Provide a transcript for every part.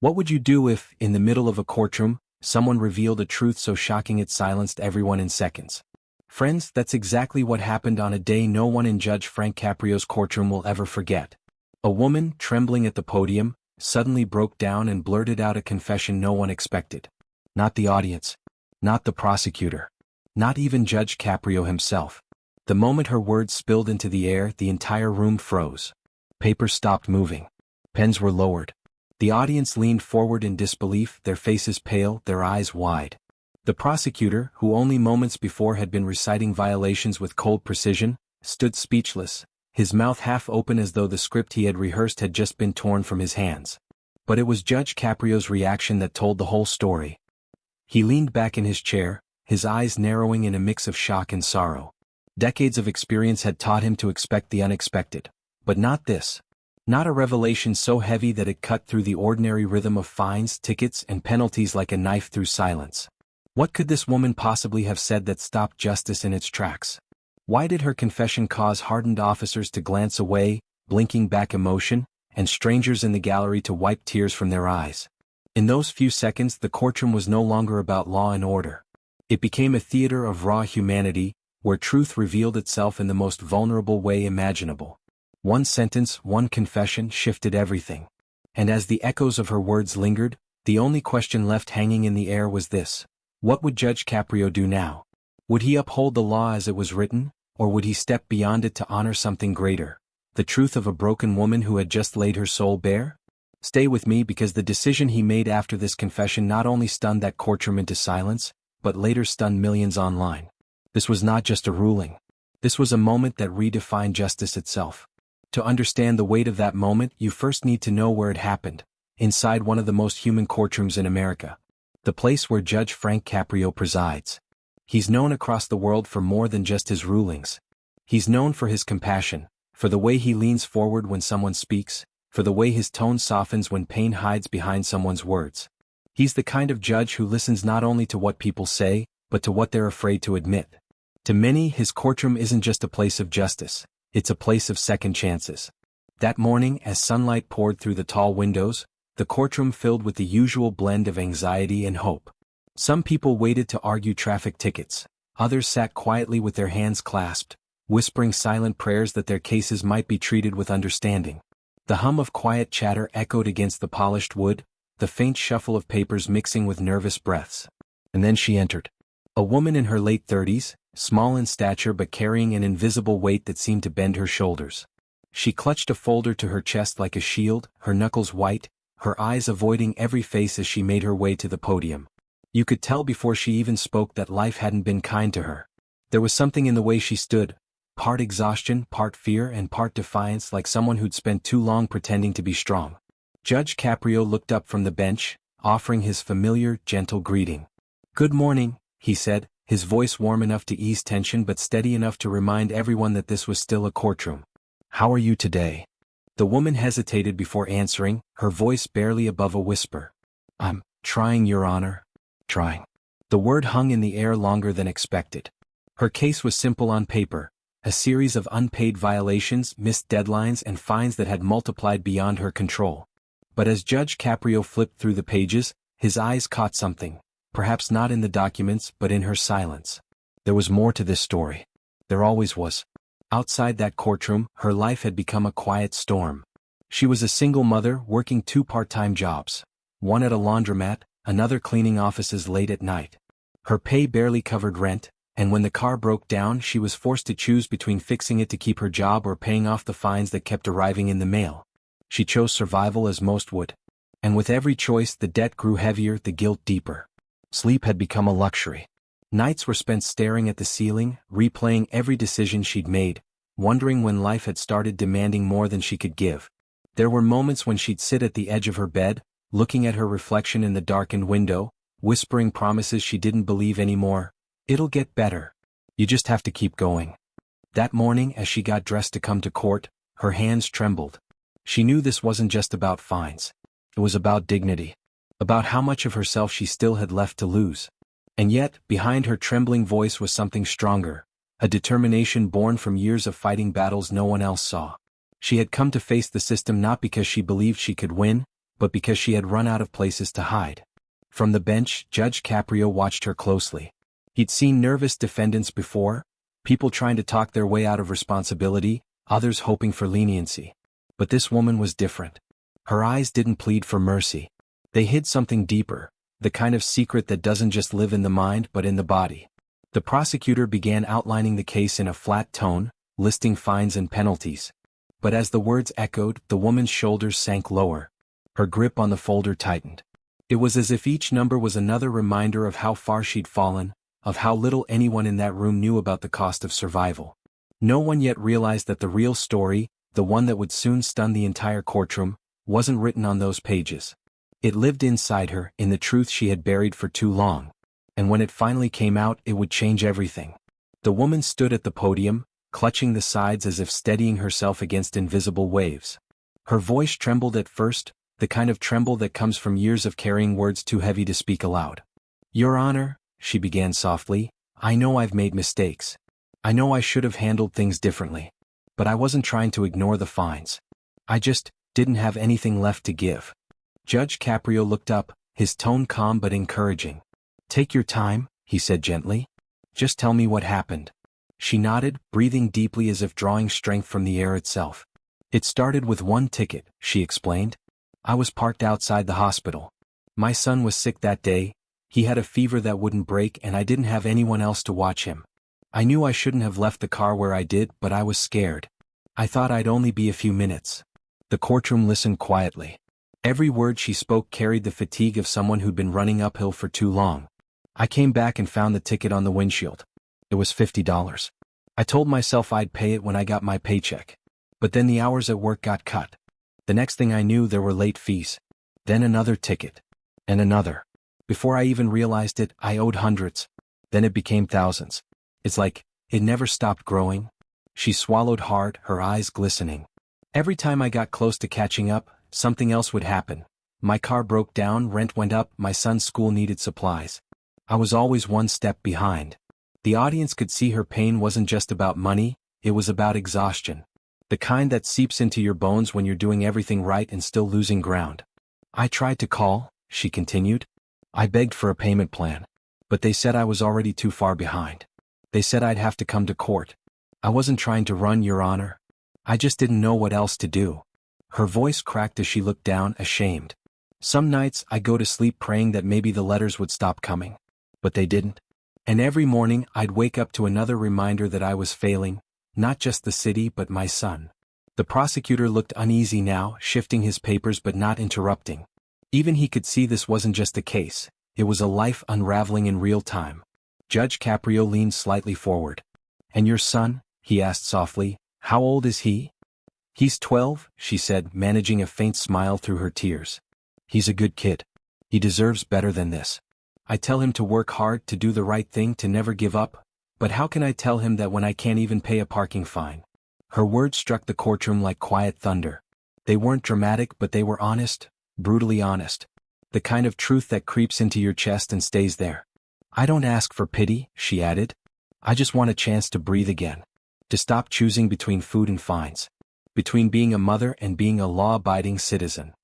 What would you do if, in the middle of a courtroom, someone revealed a truth so shocking it silenced everyone in seconds? Friends, that's exactly what happened on a day no one in Judge Frank Caprio's courtroom will ever forget. A woman, trembling at the podium, suddenly broke down and blurted out a confession no one expected. Not the audience. Not the prosecutor. Not even Judge Caprio himself. The moment her words spilled into the air, the entire room froze. Papers stopped moving. Pens were lowered. The audience leaned forward in disbelief, their faces pale, their eyes wide. The prosecutor, who only moments before had been reciting violations with cold precision, stood speechless, his mouth half open as though the script he had rehearsed had just been torn from his hands. But it was Judge Caprio's reaction that told the whole story. He leaned back in his chair, his eyes narrowing in a mix of shock and sorrow. Decades of experience had taught him to expect the unexpected. But not this. Not a revelation so heavy that it cut through the ordinary rhythm of fines, tickets, and penalties like a knife through silence. What could this woman possibly have said that stopped justice in its tracks? Why did her confession cause hardened officers to glance away, blinking back emotion, and strangers in the gallery to wipe tears from their eyes? In those few seconds, the courtroom was no longer about law and order. It became a theater of raw humanity, where truth revealed itself in the most vulnerable way imaginable. One sentence, one confession shifted everything. And as the echoes of her words lingered, the only question left hanging in the air was this: what would Judge Caprio do now? Would he uphold the law as it was written, or would he step beyond it to honor something greater? The truth of a broken woman who had just laid her soul bare? Stay with me, because the decision he made after this confession not only stunned that courtroom into silence, but later stunned millions online. This was not just a ruling. This was a moment that redefined justice itself. To understand the weight of that moment, you first need to know where it happened, inside one of the most human courtrooms in America. The place where Judge Frank Caprio presides. He's known across the world for more than just his rulings. He's known for his compassion, for the way he leans forward when someone speaks, for the way his tone softens when pain hides behind someone's words. He's the kind of judge who listens not only to what people say, but to what they're afraid to admit. To many, his courtroom isn't just a place of justice, it's a place of second chances. That morning, as sunlight poured through the tall windows, the courtroom filled with the usual blend of anxiety and hope. Some people waited to argue traffic tickets, others sat quietly with their hands clasped, whispering silent prayers that their cases might be treated with understanding. The hum of quiet chatter echoed against the polished wood, the faint shuffle of papers mixing with nervous breaths. And then she entered. A woman in her late 30s, small in stature but carrying an invisible weight that seemed to bend her shoulders. She clutched a folder to her chest like a shield, her knuckles white, her eyes avoiding every face as she made her way to the podium. You could tell before she even spoke that life hadn't been kind to her. There was something in the way she stood, part exhaustion, part fear, and part defiance, like someone who'd spent too long pretending to be strong. Judge Caprio looked up from the bench, offering his familiar, gentle greeting. "Good morning," he said, his voice warm enough to ease tension but steady enough to remind everyone that this was still a courtroom. "How are you today?" The woman hesitated before answering, her voice barely above a whisper. "I'm trying, Your Honor. Trying." The word hung in the air longer than expected. Her case was simple on paper, a series of unpaid violations, missed deadlines, and fines that had multiplied beyond her control. But as Judge Caprio flipped through the pages, his eyes caught something, perhaps not in the documents but in her silence. There was more to this story. There always was. Outside that courtroom, her life had become a quiet storm. She was a single mother working 2 part-time jobs, one at a laundromat, another cleaning offices late at night. Her pay barely covered rent, and when the car broke down she was forced to choose between fixing it to keep her job or paying off the fines that kept arriving in the mail. She chose survival, as most would. And with every choice the debt grew heavier, the guilt deeper. Sleep had become a luxury. Nights were spent staring at the ceiling, replaying every decision she'd made, wondering when life had started demanding more than she could give. There were moments when she'd sit at the edge of her bed, looking at her reflection in the darkened window, whispering promises she didn't believe anymore. "It'll get better. You just have to keep going." That morning, as she got dressed to come to court, her hands trembled. She knew this wasn't just about fines. It was about dignity. About how much of herself she still had left to lose. And yet, behind her trembling voice was something stronger, a determination born from years of fighting battles no one else saw. She had come to face the system not because she believed she could win, but because she had run out of places to hide. From the bench, Judge Caprio watched her closely. He'd seen nervous defendants before, people trying to talk their way out of responsibility, others hoping for leniency. But this woman was different. Her eyes didn't plead for mercy. They hid something deeper, the kind of secret that doesn't just live in the mind but in the body. The prosecutor began outlining the case in a flat tone, listing fines and penalties. But as the words echoed, the woman's shoulders sank lower. Her grip on the folder tightened. It was as if each number was another reminder of how far she'd fallen, of how little anyone in that room knew about the cost of survival. No one yet realized that the real story, the one that would soon stun the entire courtroom, wasn't written on those pages. It lived inside her, in the truth she had buried for too long. And when it finally came out, it would change everything. The woman stood at the podium, clutching the sides as if steadying herself against invisible waves. Her voice trembled at first, the kind of tremble that comes from years of carrying words too heavy to speak aloud. "Your Honor," she began softly, "I know I've made mistakes. I know I should have handled things differently. But I wasn't trying to ignore the fines. I just didn't have anything left to give." Judge Caprio looked up, his tone calm but encouraging. "Take your time," he said gently. "Just tell me what happened." She nodded, breathing deeply as if drawing strength from the air itself. "It started with one ticket," she explained. "I was parked outside the hospital. My son was sick that day, he had a fever that wouldn't break and I didn't have anyone else to watch him. I knew I shouldn't have left the car where I did, but I was scared. I thought I'd only be a few minutes." The courtroom listened quietly. Every word she spoke carried the fatigue of someone who'd been running uphill for too long. "I came back and found the ticket on the windshield. It was $50. I told myself I'd pay it when I got my paycheck. But then the hours at work got cut. The next thing I knew, there were late fees. Then another ticket. And another. Before I even realized it, I owed hundreds. Then it became thousands. It's like, it never stopped growing." She swallowed hard, her eyes glistening. "Every time I got close to catching up, something else would happen. My car broke down, rent went up, my son's school needed supplies. I was always one step behind." The audience could see her pain wasn't just about money, it was about exhaustion. The kind that seeps into your bones when you're doing everything right and still losing ground. "I tried to call," she continued. "I begged for a payment plan. But they said I was already too far behind. They said I'd have to come to court. I wasn't trying to run, Your Honor. I just didn't know what else to do." Her voice cracked as she looked down, ashamed. "Some nights I go to sleep praying that maybe the letters would stop coming. But they didn't. And every morning I'd wake up to another reminder that I was failing, not just the city but my son." The prosecutor looked uneasy now, shifting his papers but not interrupting. Even he could see this wasn't just a case, it was a life unraveling in real time. Judge Caprio leaned slightly forward. "And your son?" he asked softly. "How old is he?" "He's 12, she said, managing a faint smile through her tears. "He's a good kid. He deserves better than this. I tell him to work hard, to do the right thing, to never give up, but how can I tell him that when I can't even pay a parking fine?" Her words struck the courtroom like quiet thunder. They weren't dramatic, but they were honest, brutally honest. The kind of truth that creeps into your chest and stays there. "I don't ask for pity," she added. "I just want a chance to breathe again. To stop choosing between food and fines. Between being a mother and being a law-abiding citizen."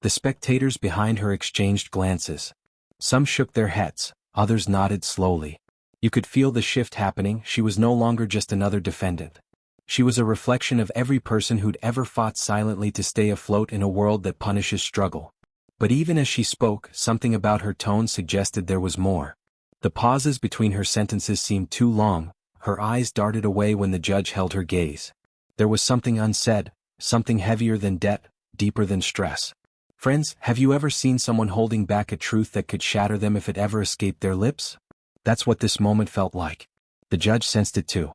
The spectators behind her exchanged glances. Some shook their heads, others nodded slowly. You could feel the shift happening. She was no longer just another defendant. She was a reflection of every person who'd ever fought silently to stay afloat in a world that punishes struggle. But even as she spoke, something about her tone suggested there was more. The pauses between her sentences seemed too long, her eyes darted away when the judge held her gaze. There was something unsaid, something heavier than debt, deeper than stress. Friends, have you ever seen someone holding back a truth that could shatter them if it ever escaped their lips? That's what this moment felt like. The judge sensed it too.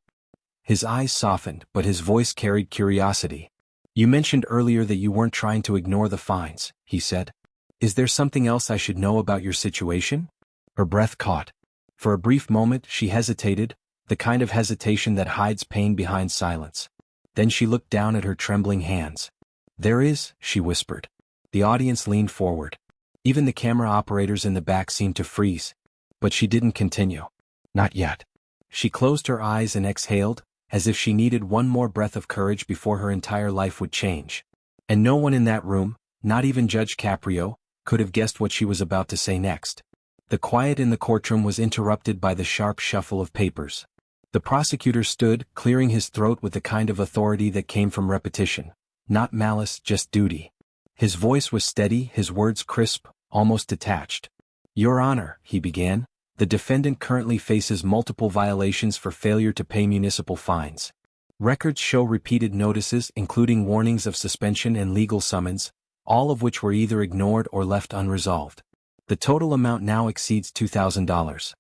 His eyes softened, but his voice carried curiosity. "You mentioned earlier that you weren't trying to ignore the fines," he said. "Is there something else I should know about your situation?" Her breath caught. For a brief moment she hesitated, the kind of hesitation that hides pain behind silence. Then she looked down at her trembling hands. "There is," she whispered. The audience leaned forward. Even the camera operators in the back seemed to freeze. But she didn't continue. Not yet. She closed her eyes and exhaled, as if she needed one more breath of courage before her entire life would change. And no one in that room, Not even Judge Caprio could have guessed what she was about to say next. The quiet in the courtroom was interrupted by the sharp shuffle of papers. The prosecutor stood, clearing his throat with the kind of authority that came from repetition. Not malice, just duty. His voice was steady, his words crisp, almost detached. Your Honor, he began, the defendant currently faces multiple violations for failure to pay municipal fines. Records show repeated notices, including warnings of suspension and legal summons, all of which were either ignored or left unresolved. The total amount now exceeds $2,000.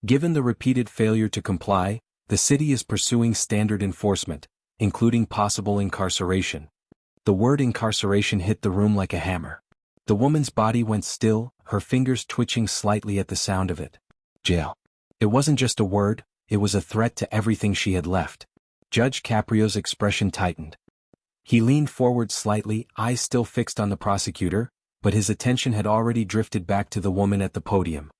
Given the repeated failure to comply, the city is pursuing standard enforcement, including possible incarceration. The word incarceration hit the room like a hammer. The woman's body went still, her fingers twitching slightly at the sound of it. Jail. It wasn't just a word, it was a threat to everything she had left. Judge Caprio's expression tightened. He leaned forward slightly, eyes still fixed on the prosecutor, but his attention had already drifted back to the woman at the podium.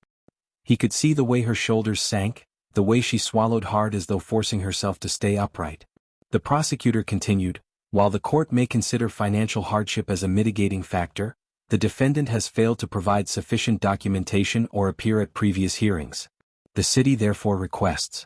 He could see the way her shoulders sank, the way she swallowed hard as though forcing herself to stay upright. The prosecutor continued, while the court may consider financial hardship as a mitigating factor, the defendant has failed to provide sufficient documentation or appear at previous hearings. The city therefore requests.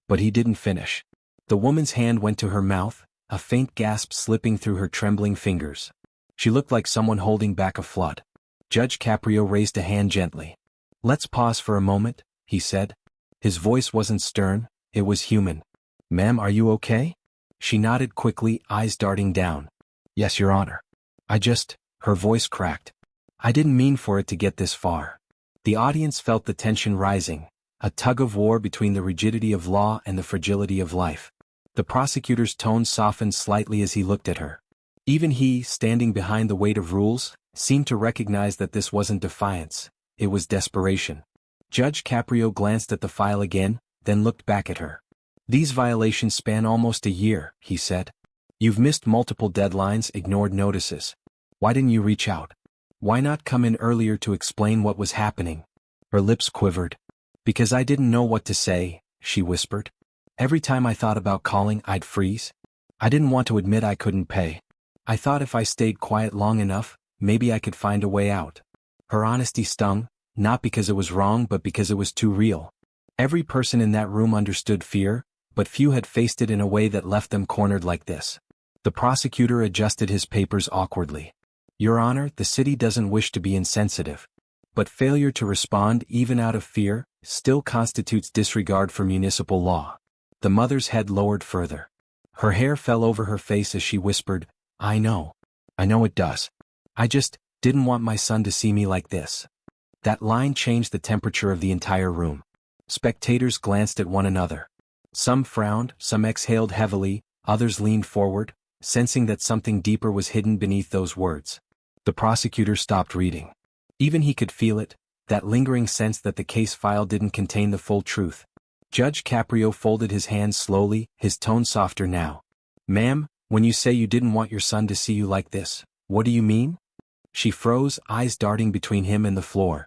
But he didn't finish. The woman's hand went to her mouth, a faint gasp slipping through her trembling fingers. She looked like someone holding back a flood. Judge Caprio raised a hand gently. Let's pause for a moment, he said. His voice wasn't stern, it was human. Ma'am, are you okay? She nodded quickly, eyes darting down. Yes, Your Honor. Her voice cracked. I didn't mean for it to get this far. The audience felt the tension rising, a tug of war between the rigidity of law and the fragility of life. The prosecutor's tone softened slightly as he looked at her. Even he, standing behind the weight of rules, seemed to recognize that this wasn't defiance, it was desperation. Judge Caprio glanced at the file again, then looked back at her. These violations span almost a year, he said. You've missed multiple deadlines, ignored notices. Why didn't you reach out? Why not come in earlier to explain what was happening? Her lips quivered. Because I didn't know what to say, she whispered. Every time I thought about calling, I'd freeze. I didn't want to admit I couldn't pay. I thought if I stayed quiet long enough, maybe I could find a way out. Her honesty stung, not because it was wrong but because it was too real. Every person in that room understood fear, but few had faced it in a way that left them cornered like this. The prosecutor adjusted his papers awkwardly. Your Honor, the city doesn't wish to be insensitive. But failure to respond, even out of fear, still constitutes disregard for municipal law. The mother's head lowered further. Her hair fell over her face as she whispered, I know it does. I just didn't want my son to see me like this. That line changed the temperature of the entire room. Spectators glanced at one another. Some frowned, some exhaled heavily, others leaned forward, sensing that something deeper was hidden beneath those words. The prosecutor stopped reading. Even he could feel it, that lingering sense that the case file didn't contain the full truth. Judge Caprio folded his hands slowly, his tone softer now. Ma'am, when you say you didn't want your son to see you like this, what do you mean? She froze, eyes darting between him and the floor.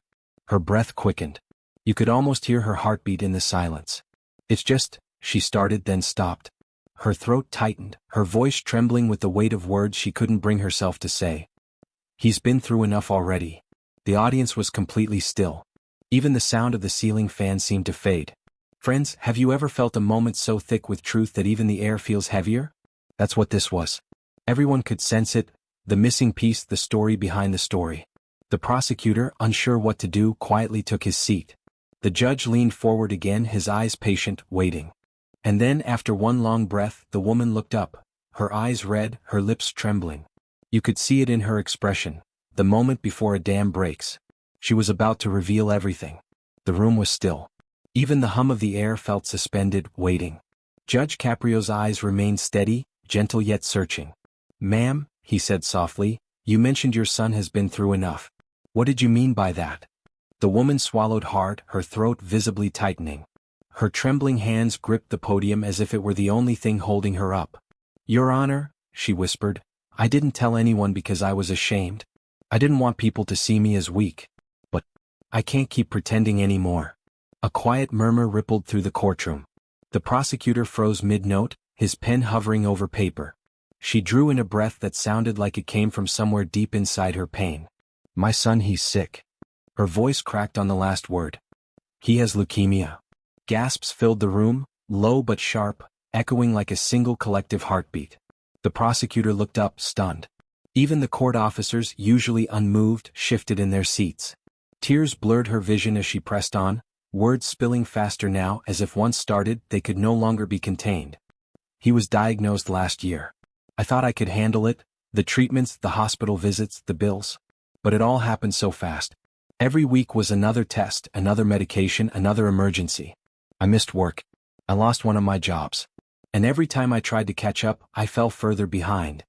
Her breath quickened. You could almost hear her heartbeat in the silence. It's just, she started then stopped. Her throat tightened, her voice trembling with the weight of words she couldn't bring herself to say. He's been through enough already. The audience was completely still. Even the sound of the ceiling fan seemed to fade. Friends, have you ever felt a moment so thick with truth that even the air feels heavier? That's what this was. Everyone could sense it, the missing piece, the story behind the story. The prosecutor, unsure what to do, quietly took his seat. The judge leaned forward again, his eyes patient, waiting. And then, after one long breath, the woman looked up, her eyes red, her lips trembling. You could see it in her expression, the moment before a dam breaks. She was about to reveal everything. The room was still. Even the hum of the air felt suspended, waiting. Judge Caprio's eyes remained steady, gentle yet searching. Ma'am, he said softly, you mentioned your son has been through enough. What did you mean by that? The woman swallowed hard, her throat visibly tightening. Her trembling hands gripped the podium as if it were the only thing holding her up. Your Honor, she whispered, I didn't tell anyone because I was ashamed. I didn't want people to see me as weak. But I can't keep pretending anymore. A quiet murmur rippled through the courtroom. The prosecutor froze mid-note, his pen hovering over paper. She drew in a breath that sounded like it came from somewhere deep inside her pain. My son, he's sick. Her voice cracked on the last word. He has leukemia. Gasps filled the room, low but sharp, echoing like a single collective heartbeat. The prosecutor looked up, stunned. Even the court officers, usually unmoved, shifted in their seats. Tears blurred her vision as she pressed on, words spilling faster now, as if once started, they could no longer be contained. He was diagnosed last year. I thought I could handle it, the treatments, the hospital visits, the bills. But it all happened so fast. Every week was another test, another medication, another emergency. I missed work. I lost one of my jobs. And every time I tried to catch up, I fell further behind.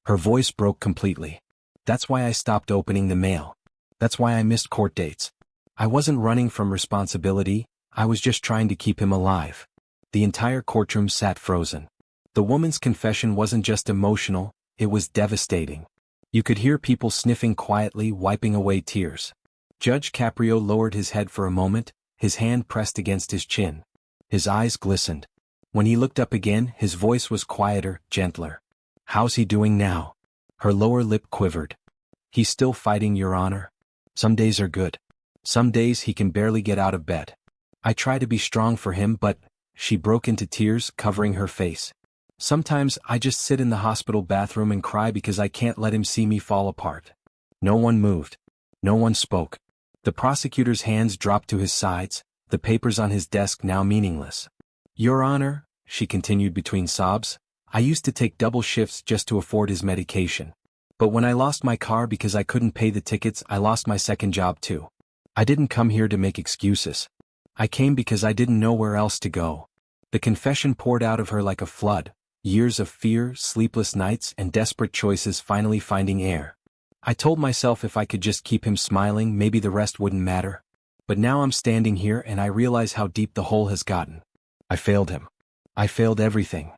Her voice broke completely. That's why I stopped opening the mail. That's why I missed court dates. I wasn't running from responsibility, I was just trying to keep him alive. The entire courtroom sat frozen. The woman's confession wasn't just emotional, it was devastating. You could hear people sniffing quietly, wiping away tears. Judge Caprio lowered his head for a moment, his hand pressed against his chin. His eyes glistened. When he looked up again, his voice was quieter, gentler. How's he doing now? Her lower lip quivered. He's still fighting, Your Honor. Some days are good. Some days he can barely get out of bed. I try to be strong for him, but... She broke into tears, covering her face. Sometimes I just sit in the hospital bathroom and cry because I can't let him see me fall apart. No one moved. No one spoke. The prosecutor's hands dropped to his sides, the papers on his desk now meaningless. Your Honor, she continued between sobs, I used to take double shifts just to afford his medication. But when I lost my car because I couldn't pay the tickets, I lost my second job too. I didn't come here to make excuses. I came because I didn't know where else to go. The confession poured out of her like a flood, years of fear, sleepless nights, and desperate choices finally finding air. I told myself if I could just keep him smiling, maybe the rest wouldn't matter. But now I'm standing here and I realize how deep the hole has gotten. I failed him. I failed everything.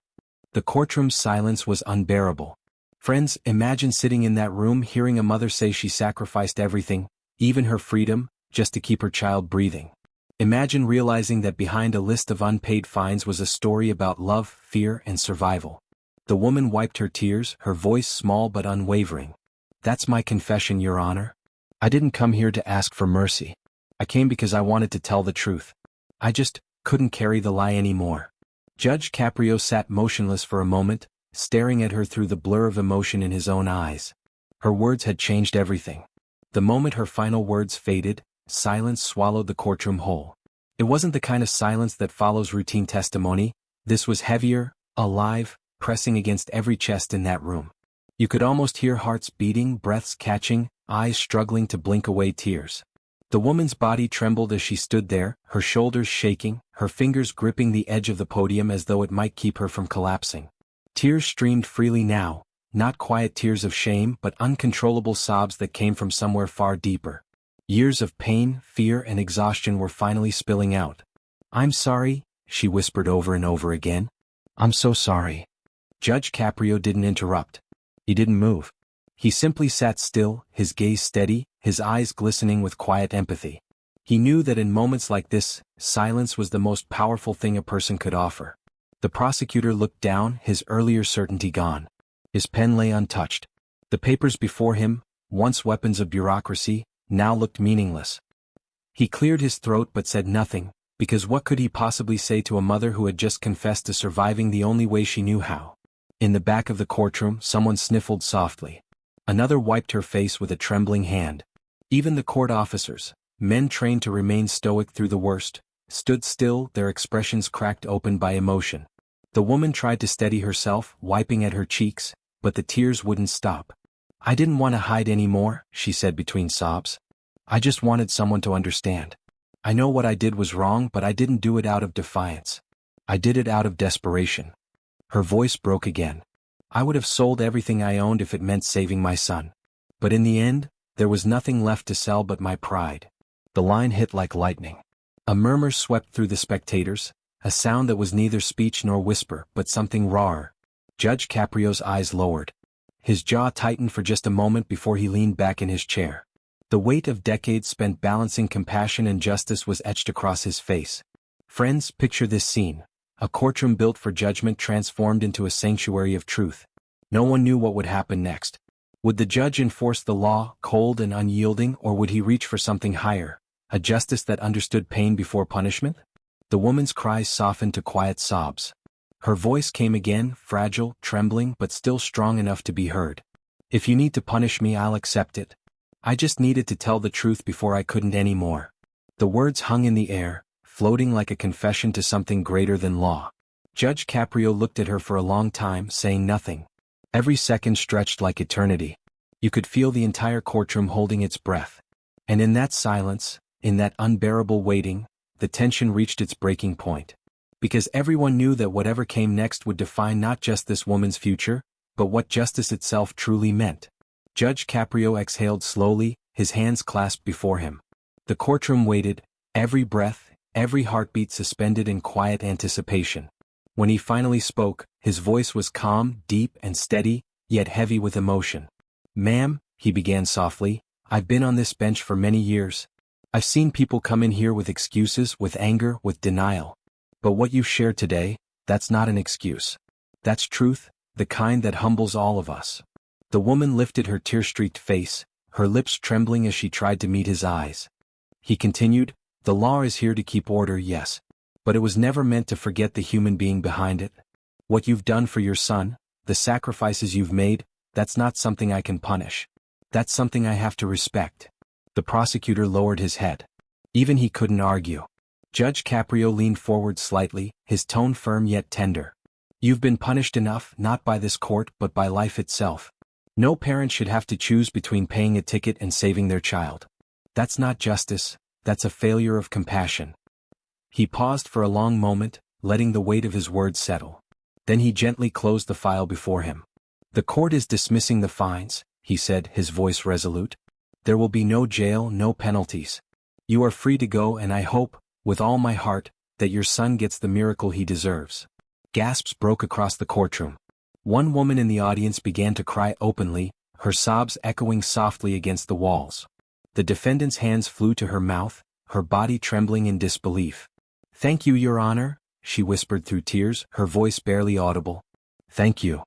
The courtroom's silence was unbearable. Friends, imagine sitting in that room hearing a mother say she sacrificed everything, even her freedom, just to keep her child breathing. Imagine realizing that behind a list of unpaid fines was a story about love, fear, and survival. The woman wiped her tears, her voice small but unwavering. That's my confession, Your Honor. I didn't come here to ask for mercy. I came because I wanted to tell the truth. I just couldn't carry the lie anymore. Judge Caprio sat motionless for a moment, staring at her through the blur of emotion in his own eyes. Her words had changed everything. The moment her final words faded, silence swallowed the courtroom whole. It wasn't the kind of silence that follows routine testimony. This was heavier, alive, pressing against every chest in that room. You could almost hear hearts beating, breaths catching, eyes struggling to blink away tears. The woman's body trembled as she stood there, her shoulders shaking, her fingers gripping the edge of the podium as though it might keep her from collapsing. Tears streamed freely now, not quiet tears of shame but uncontrollable sobs that came from somewhere far deeper. Years of pain, fear, and exhaustion were finally spilling out. I'm sorry, she whispered over and over again. I'm so sorry. Judge Caprio didn't interrupt. He didn't move. He simply sat still, his gaze steady, his eyes glistening with quiet empathy. He knew that in moments like this, silence was the most powerful thing a person could offer. The prosecutor looked down, his earlier certainty gone. His pen lay untouched. The papers before him, once weapons of bureaucracy, now looked meaningless. He cleared his throat but said nothing, because what could he possibly say to a mother who had just confessed to surviving the only way she knew how? In the back of the courtroom, someone sniffled softly. Another wiped her face with a trembling hand. Even the court officers, men trained to remain stoic through the worst, stood still, their expressions cracked open by emotion. The woman tried to steady herself, wiping at her cheeks, but the tears wouldn't stop. I didn't want to hide anymore, she said between sobs. I just wanted someone to understand. I know what I did was wrong, but I didn't do it out of defiance. I did it out of desperation. Her voice broke again. I would have sold everything I owned if it meant saving my son. But in the end, there was nothing left to sell but my pride. The line hit like lightning. A murmur swept through the spectators, a sound that was neither speech nor whisper, but something rawer. Judge Caprio's eyes lowered. His jaw tightened for just a moment before he leaned back in his chair. The weight of decades spent balancing compassion and justice was etched across his face. Friends, picture this scene. A courtroom built for judgment transformed into a sanctuary of truth. No one knew what would happen next. Would the judge enforce the law, cold and unyielding, or would he reach for something higher, a justice that understood pain before punishment? The woman's cries softened to quiet sobs. Her voice came again, fragile, trembling, but still strong enough to be heard. If you need to punish me, I'll accept it. I just needed to tell the truth before I couldn't anymore. The words hung in the air, floating like a confession to something greater than law. Judge Caprio looked at her for a long time, saying nothing. Every second stretched like eternity. You could feel the entire courtroom holding its breath. And in that silence, in that unbearable waiting, the tension reached its breaking point. Because everyone knew that whatever came next would define not just this woman's future, but what justice itself truly meant. Judge Caprio exhaled slowly, his hands clasped before him. The courtroom waited, every breath, every heartbeat suspended in quiet anticipation. When he finally spoke, his voice was calm, deep and steady, yet heavy with emotion. "Ma'am," he began softly, "I've been on this bench for many years. I've seen people come in here with excuses, with anger, with denial. But what you've shared today, that's not an excuse. That's truth, the kind that humbles all of us." The woman lifted her tear-streaked face, her lips trembling as she tried to meet his eyes. He continued, "The law is here to keep order, yes. But it was never meant to forget the human being behind it. What you've done for your son, the sacrifices you've made, that's not something I can punish. That's something I have to respect." The prosecutor lowered his head. Even he couldn't argue. Judge Caprio leaned forward slightly, his tone firm yet tender. "You've been punished enough, not by this court but by life itself. No parent should have to choose between paying a ticket and saving their child. That's not justice, that's a failure of compassion." He paused for a long moment, letting the weight of his words settle. Then he gently closed the file before him. "The court is dismissing the fines," he said, his voice resolute. "There will be no jail, no penalties. You are free to go, and I hope, with all my heart, that your son gets the miracle he deserves." Gasps broke across the courtroom. One woman in the audience began to cry openly, her sobs echoing softly against the walls. The defendant's hands flew to her mouth, her body trembling in disbelief. "Thank you, Your Honor," she whispered through tears, her voice barely audible. "Thank you."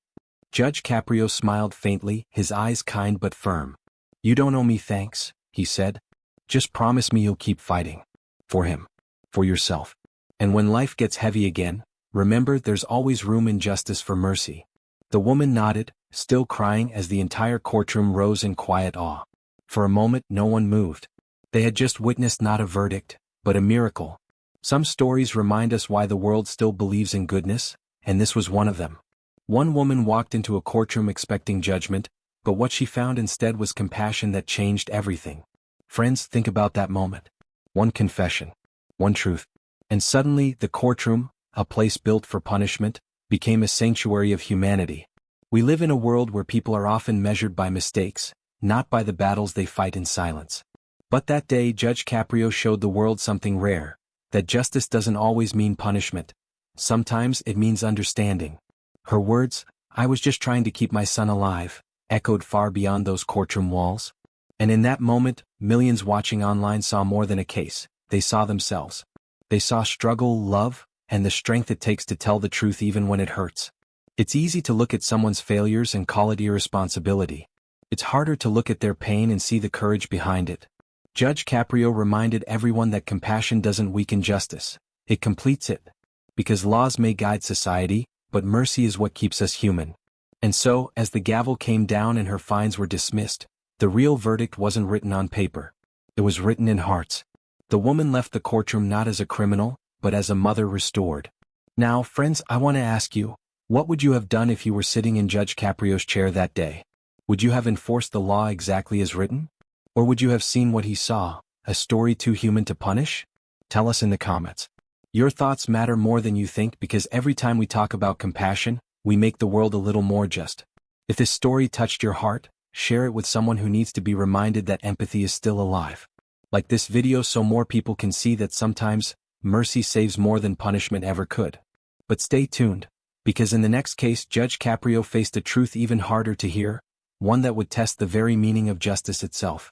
Judge Caprio smiled faintly, his eyes kind but firm. "You don't owe me thanks," he said. "Just promise me you'll keep fighting. For him. For yourself. And when life gets heavy again, remember there's always room in justice for mercy." The woman nodded, still crying as the entire courtroom rose in quiet awe. For a moment no one moved. They had just witnessed not a verdict, but a miracle. Some stories remind us why the world still believes in goodness, and this was one of them. One woman walked into a courtroom expecting judgment, but what she found instead was compassion that changed everything. Friends, think about that moment. One confession. One truth. And suddenly, the courtroom, a place built for punishment, became a sanctuary of humanity. We live in a world where people are often measured by mistakes, not by the battles they fight in silence. But that day Judge Caprio showed the world something rare, that justice doesn't always mean punishment. Sometimes it means understanding. Her words, "I was just trying to keep my son alive," echoed far beyond those courtroom walls. And in that moment, millions watching online saw more than a case, they saw themselves. They saw struggle, love, and the strength it takes to tell the truth even when it hurts. It's easy to look at someone's failures and call it irresponsibility. It's harder to look at their pain and see the courage behind it. Judge Caprio reminded everyone that compassion doesn't weaken justice, it completes it. Because laws may guide society, but mercy is what keeps us human. And so, as the gavel came down and her fines were dismissed, the real verdict wasn't written on paper. It was written in hearts. The woman left the courtroom not as a criminal, but as a mother restored. Now, friends, I want to ask you, what would you have done if you were sitting in Judge Caprio's chair that day? Would you have enforced the law exactly as written? Or would you have seen what he saw, a story too human to punish? Tell us in the comments. Your thoughts matter more than you think, because every time we talk about compassion, we make the world a little more just. If this story touched your heart, share it with someone who needs to be reminded that empathy is still alive. Like this video so more people can see that sometimes, mercy saves more than punishment ever could. But stay tuned, because in the next case Judge Caprio faced a truth even harder to hear, one that would test the very meaning of justice itself.